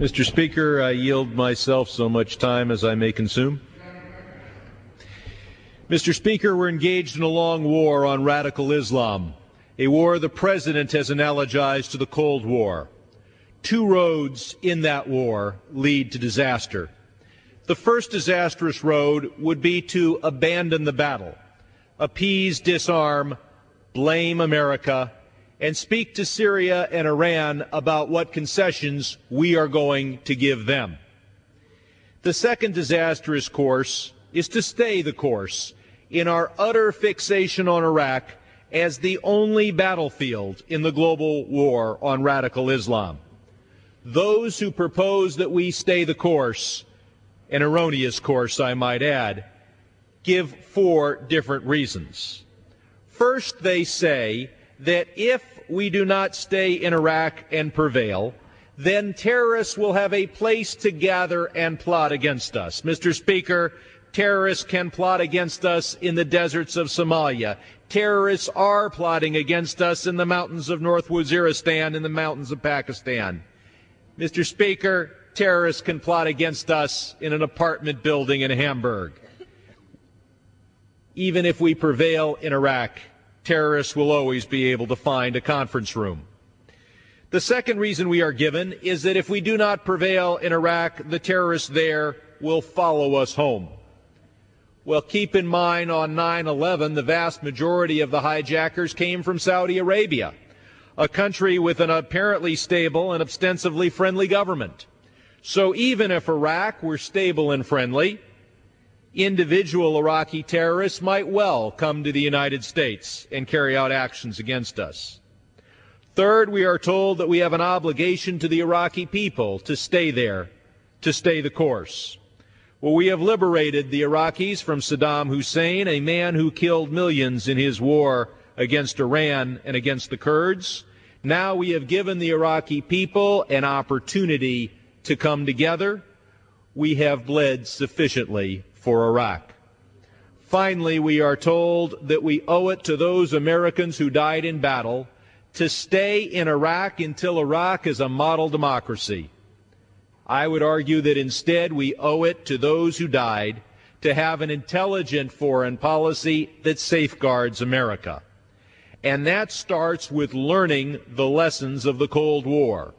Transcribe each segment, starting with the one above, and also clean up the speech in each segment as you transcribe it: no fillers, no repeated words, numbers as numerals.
Mr. Speaker, I yield myself so much time as I may consume. Mr. Speaker, we're engaged in a long war on radical Islam, a war the President has analogized to the Cold War. Two roads in that war lead to disaster. The first disastrous road would be to abandon the battle, appease, disarm, blame America, and speak to Syria and Iran about what concessions we are going to give them. The second disastrous course is to stay the course in our utter fixation on Iraq as the only battlefield in the global war on radical Islam. Those who propose that we stay the course, an erroneous course I might add, give four different reasons. First, they say that if we do not stay in Iraq and prevail, then terrorists will have a place to gather and plot against us. Mr. Speaker, terrorists can plot against us in the deserts of Somalia. Terrorists are plotting against us in the mountains of North Waziristan and the mountains of Pakistan. Mr. Speaker, terrorists can plot against us in an apartment building in Hamburg. Even if we prevail in Iraq, terrorists will always be able to find a conference room. The second reason we are given is that if we do not prevail in Iraq, the terrorists there will follow us home. Well, keep in mind on 9/11, the vast majority of the hijackers came from Saudi Arabia, a country with an apparently stable and ostensibly friendly government. So even if Iraq were stable and friendly, individual Iraqi terrorists might well come to the United States and carry out actions against us. Third, we are told that we have an obligation to the Iraqi people to stay there, to stay the course. Well, we have liberated the Iraqis from Saddam Hussein, a man who killed millions in his war against Iran and against the Kurds. Now we have given the Iraqi people an opportunity to come together. We have bled sufficiently for Iraq. Finally, we are told that we owe it to those Americans who died in battle to stay in Iraq until Iraq is a model democracy. I would argue that instead we owe it to those who died to have an intelligent foreign policy that safeguards America. And that starts with learning the lessons of the Cold War.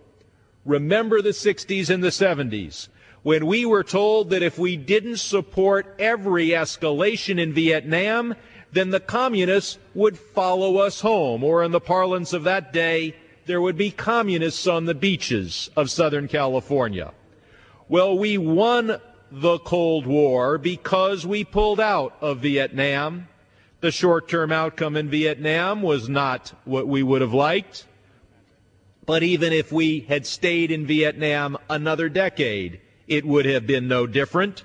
Remember the 60s and the 70s, when we were told that if we didn't support every escalation in Vietnam, then the communists would follow us home, or in the parlance of that day, there would be communists on the beaches of Southern California. Well, we won the Cold War because we pulled out of Vietnam. The short-term outcome in Vietnam was not what we would have liked. But even if we had stayed in Vietnam another decade, it would have been no different.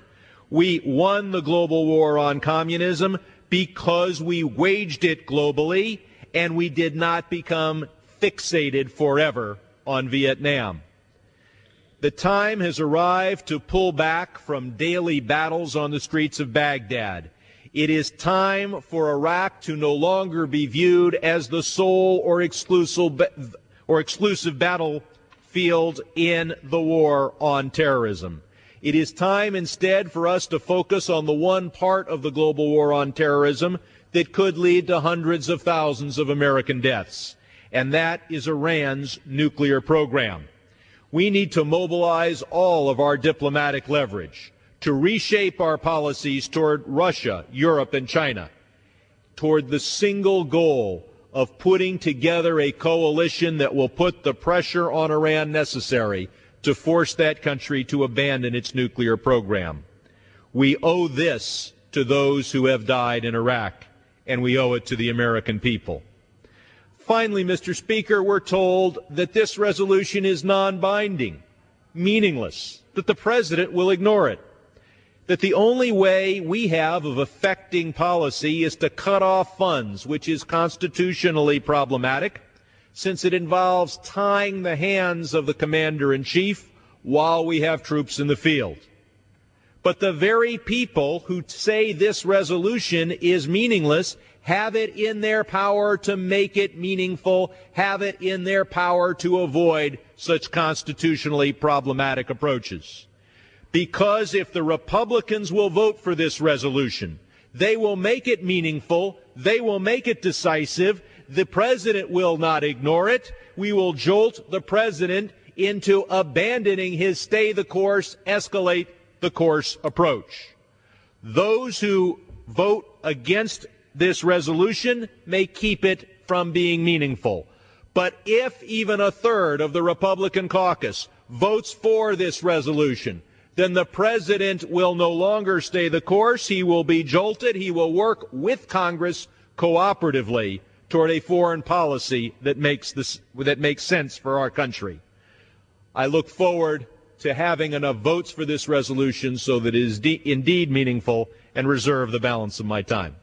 We won the global war on communism because we waged it globally, and we did not become fixated forever on Vietnam. The time has arrived to pull back from daily battles on the streets of Baghdad. It is time for Iraq to no longer be viewed as the sole or exclusive battlefield in the war on terrorism. It is time instead for us to focus on the one part of the global war on terrorism that could lead to hundreds of thousands of American deaths, and that is Iran's nuclear program. We need to mobilize all of our diplomatic leverage to reshape our policies toward Russia, Europe, and China, toward the single goal of putting together a coalition that will put the pressure on Iran necessary to force that country to abandon its nuclear program. We owe this to those who have died in Iraq, and we owe it to the American people. Finally, Mr. Speaker, we're told that this resolution is non-binding, meaningless, that the President will ignore it, that the only way we have of affecting policy is to cut off funds, which is constitutionally problematic, since it involves tying the hands of the commander-in-chief while we have troops in the field. But the very people who say this resolution is meaningless have it in their power to make it meaningful, have it in their power to avoid such constitutionally problematic approaches. Because if the Republicans will vote for this resolution, they will make it meaningful, they will make it decisive, the president will not ignore it, we will jolt the president into abandoning his stay the course, escalate the course approach. Those who vote against this resolution may keep it from being meaningful. But if even a third of the Republican caucus votes for this resolution, then the president will no longer stay the course. He will be jolted. He will work with Congress cooperatively toward a foreign policy that makes sense for our country. I look forward to having enough votes for this resolution so that it is indeed meaningful, and reserve the balance of my time.